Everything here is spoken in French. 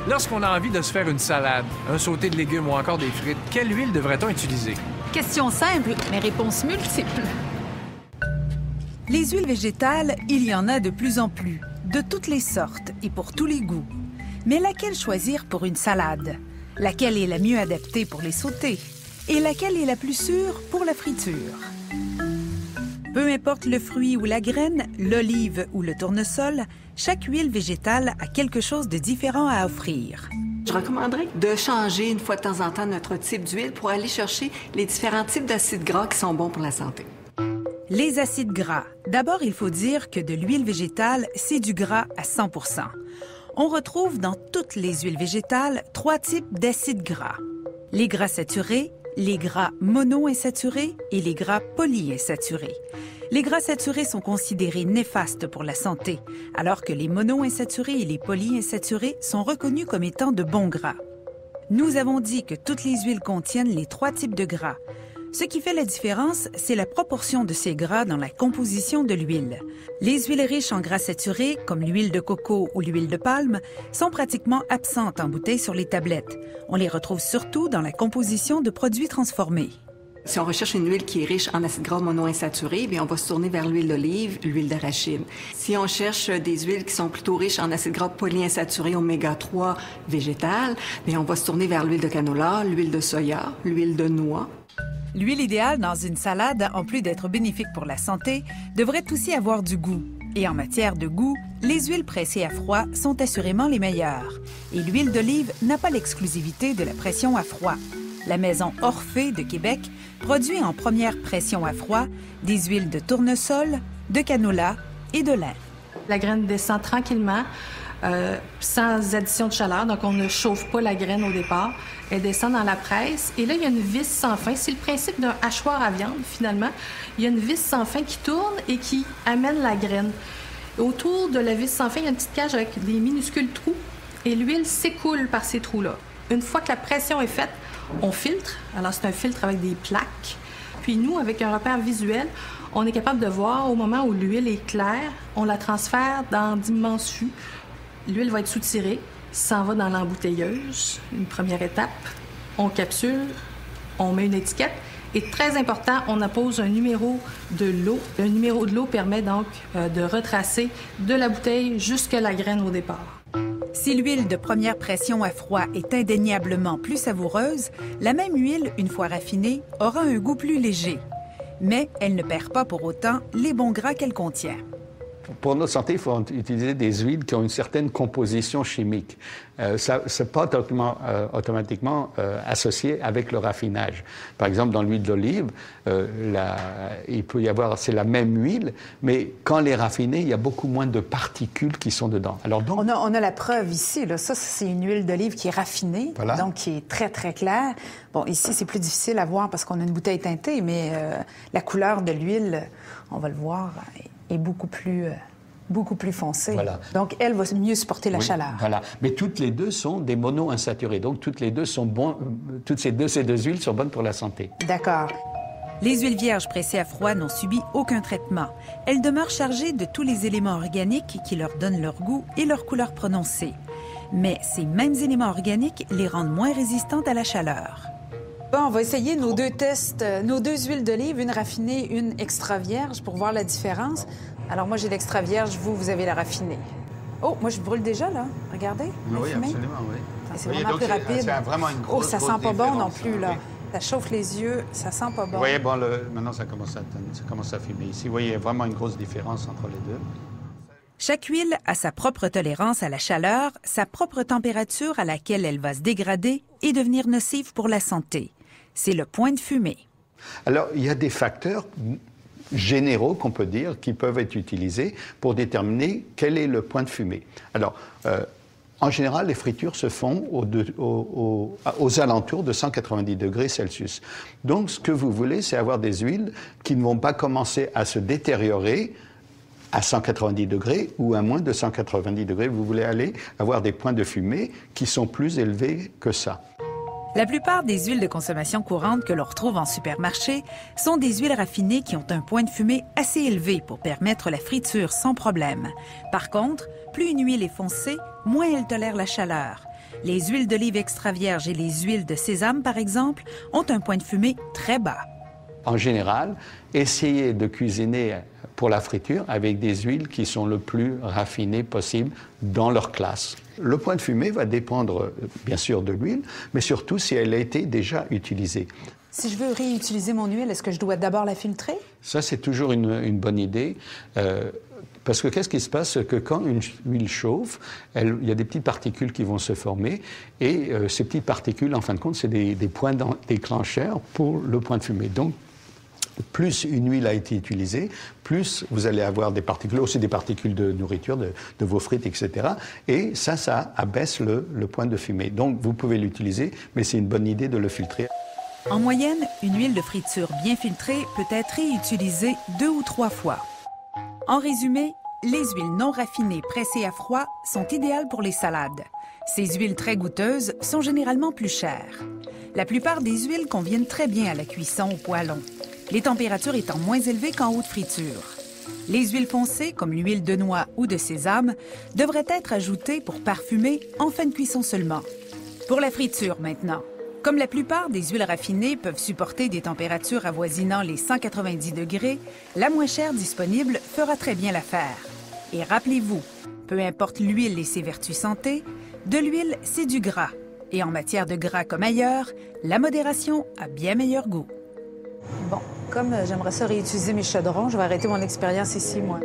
Lorsqu'on a envie de se faire une salade, un sauté de légumes ou encore des frites, quelle huile devrait-on utiliser? Question simple, mais réponses multiples. Les huiles végétales, il y en a de plus en plus, de toutes les sortes et pour tous les goûts. Mais laquelle choisir pour une salade? Laquelle est la mieux adaptée pour les sautés? Et laquelle est la plus sûre pour la friture? Peu importe le fruit ou la graine, l'olive ou le tournesol, chaque huile végétale a quelque chose de différent à offrir. Je recommanderais de changer une fois de temps en temps notre type d'huile pour aller chercher les différents types d'acides gras qui sont bons pour la santé. Les acides gras. D'abord, il faut dire que de l'huile végétale, c'est du gras à 100 %. On retrouve dans toutes les huiles végétales 3 types d'acides gras. Les gras saturés, les gras monoinsaturés et les gras polyinsaturés. Les gras saturés sont considérés néfastes pour la santé, alors que les monoinsaturés et les polyinsaturés sont reconnus comme étant de bons gras. Nous avons dit que toutes les huiles contiennent les 3 types de gras. Ce qui fait la différence, c'est la proportion de ces gras dans la composition de l'huile. Les huiles riches en gras saturés, comme l'huile de coco ou l'huile de palme, sont pratiquement absentes en bouteille sur les tablettes. On les retrouve surtout dans la composition de produits transformés. Si on recherche une huile qui est riche en acides gras monoinsaturés, bien on va se tourner vers l'huile d'olive, l'huile d'arachide. Si on cherche des huiles qui sont plutôt riches en acides gras polyinsaturés oméga 3 végétales, bien on va se tourner vers l'huile de canola, l'huile de soya, l'huile de noix. L'huile idéale dans une salade, en plus d'être bénéfique pour la santé, devrait aussi avoir du goût. Et en matière de goût, les huiles pressées à froid sont assurément les meilleures. Et l'huile d'olive n'a pas l'exclusivité de la pression à froid. La maison Orphée de Québec produit en première pression à froid des huiles de tournesol, de canola et de lin. La graine descend tranquillement, sans addition de chaleur, donc on ne chauffe pas la graine au départ. Elle descend dans la presse et là, il y a une vis sans fin. C'est le principe d'un hachoir à viande, finalement. Il y a une vis sans fin qui tourne et qui amène la graine. Autour de la vis sans fin, il y a une petite cage avec des minuscules trous et l'huile s'écoule par ces trous-là. Une fois que la pression est faite, on filtre. Alors, c'est un filtre avec des plaques. Puis nous, avec un repère visuel, on est capable de voir au moment où l'huile est claire, on la transfère dans d'immenses fûts. L'huile va être soutirée, s'en va dans l'embouteilleuse, une première étape. On capsule, on met une étiquette. Et très important, on appose un numéro de lot. Le numéro de lot permet donc de retracer de la bouteille jusqu'à la graine au départ. Si l'huile de première pression à froid est indéniablement plus savoureuse, la même huile, une fois raffinée, aura un goût plus léger. Mais elle ne perd pas pour autant les bons gras qu'elle contient. Pour notre santé, il faut utiliser des huiles qui ont une certaine composition chimique. Ça n'est pas automatiquement associé avec le raffinage. Par exemple, dans l'huile d'olive, il peut y avoir, c'est la même huile, mais quand elle est raffinée, il y a beaucoup moins de particules qui sont dedans. Alors donc, on a la preuve ici. Là. Ça, c'est une huile d'olive qui est raffinée, voilà. Donc qui est très, très claire. Bon, ici, c'est plus difficile à voir parce qu'on a une bouteille teintée, mais la couleur de l'huile, on va le voir, est beaucoup plus foncée. Voilà. Donc, elle va mieux supporter la chaleur. Voilà. Mais toutes les deux sont des monoinsaturés. Donc, toutes ces deux huiles sont bonnes pour la santé. D'accord. Les huiles vierges pressées à froid n'ont subi aucun traitement. Elles demeurent chargées de tous les éléments organiques qui leur donnent leur goût et leur couleur prononcée. Mais ces mêmes éléments organiques les rendent moins résistantes à la chaleur. Bon, on va essayer nos deux tests, nos deux huiles d'olive, une raffinée, une extra vierge, pour voir la différence. Alors, moi, j'ai l'extra vierge, vous avez la raffinée. Oh, moi, je brûle déjà, là. Regardez. Oui, fumée. absolument, oui. C'est vraiment plus rapide. C'est vraiment une grosse, ça sent pas bon non différence, plus, là. Oui. Ça chauffe les yeux, ça sent pas bon. Vous voyez, bon, maintenant, ça commence à fumer ici. Vous voyez, il y a vraiment une grosse différence entre les deux. Chaque huile a sa propre tolérance à la chaleur, sa propre température à laquelle elle va se dégrader et devenir nocive pour la santé. C'est le point de fumée. Alors, il y a des facteurs généraux, qu'on peut dire, qui peuvent être utilisés pour déterminer quel est le point de fumée. Alors, en général, les fritures se font aux alentours de 190 degrés Celsius. Donc, ce que vous voulez, c'est avoir des huiles qui ne vont pas commencer à se détériorer à 190 degrés ou à moins de 190 degrés. Vous voulez avoir des points de fumée qui sont plus élevés que ça. La plupart des huiles de consommation courante que l'on retrouve en supermarché sont des huiles raffinées qui ont un point de fumée assez élevé pour permettre la friture sans problème. Par contre, plus une huile est foncée, moins elle tolère la chaleur. Les huiles d'olive extra vierges et les huiles de sésame, par exemple, ont un point de fumée très bas. En général, essayez de cuisiner pour la friture avec des huiles qui sont le plus raffinées possible dans leur classe. Le point de fumée va dépendre bien sûr de l'huile, mais surtout si elle a été déjà utilisée. Si je veux réutiliser mon huile, est-ce que je dois d'abord la filtrer? Ça, c'est toujours une bonne idée. Parce que qu'est-ce qui se passe? C'est que quand une huile chauffe, il y a des petites particules qui vont se former. Et ces petites particules, en fin de compte, c'est des points déclencheurs pour le point de fumée. Donc, plus une huile a été utilisée, plus vous allez avoir des particules, aussi des particules de nourriture, de vos frites, etc. Et ça abaisse le point de fumée. Donc, vous pouvez l'utiliser, mais c'est une bonne idée de le filtrer. En moyenne, une huile de friture bien filtrée peut être réutilisée 2 ou 3 fois. En résumé, les huiles non raffinées pressées à froid sont idéales pour les salades. Ces huiles très goûteuses sont généralement plus chères. La plupart des huiles conviennent très bien à la cuisson au poêlon, les températures étant moins élevées qu'en haute friture. Les huiles foncées, comme l'huile de noix ou de sésame, devraient être ajoutées pour parfumer en fin de cuisson seulement. Pour la friture maintenant. Comme la plupart des huiles raffinées peuvent supporter des températures avoisinant les 190 degrés, la moins chère disponible fera très bien l'affaire. Et rappelez-vous, peu importe l'huile et ses vertus santé, de l'huile, c'est du gras. Et en matière de gras comme ailleurs, la modération a bien meilleur goût. Bon, comme j'aimerais ça réutiliser mes chaudrons, je vais arrêter mon expérience ici, moi.